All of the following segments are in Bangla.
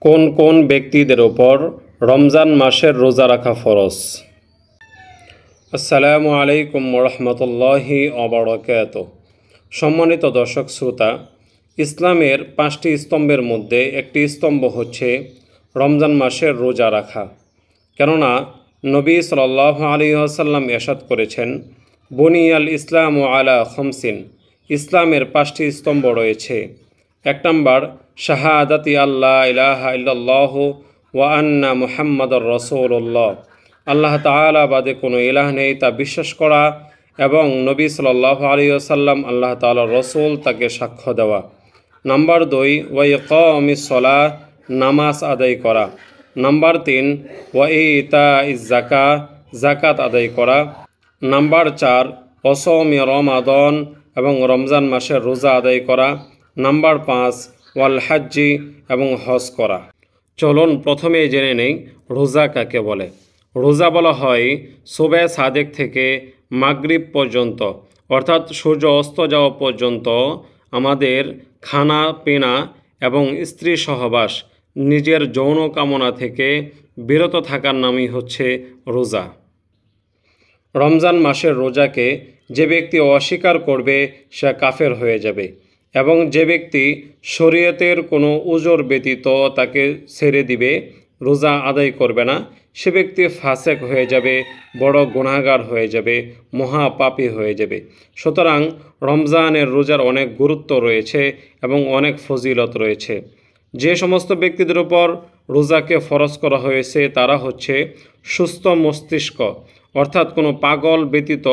কোন কোন ব্যক্তিদের উপর রমজান মাসের রোজা রাখা ফরজ? আসসালামু আলাইকুম রহমতুল্লাহি ওবারাকাতুহু। সম্মানিত দর্শক শ্রোতা, ইসলামের 5টি স্তম্ভের মধ্যে একটি স্তম্ভ হচ্ছে রমজান মাসের রোজা রাখা। কেননা নবী সাল্লাল্লাহু আলাইহি ওয়াসাল্লাম ইরশাদ করেছেন, বুনিয়াল ইসলামু আলা খামসিন, ইসলামের 5টি স্তম্ভ রয়েছে। 1 নম্বর শাহাদাতি আল্লাহ ইলাহা ইল্লাল্লাহু ওয়া আন্না মুহাম্মাদুর রাসূলুল্লাহ, আল্লাহ তাআলা বাদে কোনো ইলাহ নেই তা বিশ্বাস করা এবং নবী সাল্লাল্লাহু আলাইহি ওয়াসাল্লাম আল্লাহ তাআলার রাসূল তাকে সাক্ষ্য দেওয়া। নাম্বার 2 ওয়া ইকামিস সালাহ, নামাজ আদায় করা। নাম্বার 3 ওয়া ইতাইজ যাকাত, যাকাত আদায় করা। নাম্বার 4 ওয়াসওমি রমাদান, এবং রমজান মাসের রোজা আদায় করা। নাম্বার 5 ওয়াল হাজ্জি, এবং হজ করা। চলুন প্রথমে জেনে নেই রোজা কাকে বলে। রোজা বলা হয় সুবহে সাদেক থেকে মাগরিব পর্যন্ত, অর্থাৎ সূর্য অস্ত যাওয়া পর্যন্ত আমাদের খানা পিনা এবং স্ত্রী সহবাস, নিজের যৌন কামনা থেকে বিরত থাকার নামই হচ্ছে রোজা। রমজান মাসের রোজাকে যে ব্যক্তি অস্বীকার করবে সে কাফের হয়ে যাবে, এবং যে ব্যক্তি শরীয়তের কোনো উজর ব্যতীত তাকে ছেড়ে দিবে, রোজা আদায় করবে না, সে ব্যক্তি ফাসেক হয়ে যাবে, বড় গুনাহগার হয়ে যাবে, মহাপাপী হয়ে যাবে। সুতরাং রমজানের রোজার অনেক গুরুত্ব রয়েছে এবং অনেক ফজিলত রয়েছে। যে সমস্ত ব্যক্তিদের উপর রোজাকে ফরজ করা হয়েছে তারা হচ্ছে সুস্থ মস্তিষ্ক, অর্থাৎ কোনো পাগল ব্যতীত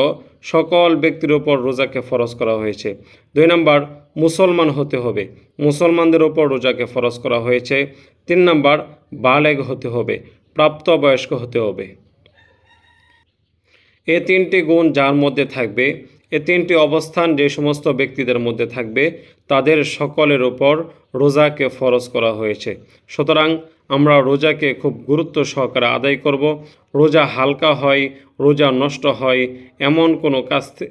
সকল ব্যক্তির উপর রোজাকে ফরজ করা হয়েছে। 2 নম্বর মুসলমান হতে হবে, মুসলমানদের উপর রোজাকে ফরজ করা হয়েছে। 3 নম্বর বালেগ হতে হবে, প্রাপ্তবয়স্ক হতে হবে। এই 3টি গুণ যার মধ্যে থাকবে, এই 3টি অবস্থান যে সমস্ত ব্যক্তিদের মধ্যে থাকবে, তাদের সকলের উপর রোজাকে ফরজ করা হয়েছে। সুতরাং আমরা রোজাকে খুব গুরুত্ব সহকারে আদায় করব। রোজা হালকা হয়, রোজা নষ্ট হয়,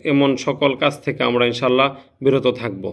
এমন সকল কাজ থেকে আমরা ইনশাল্লাহ বিরত থাকব।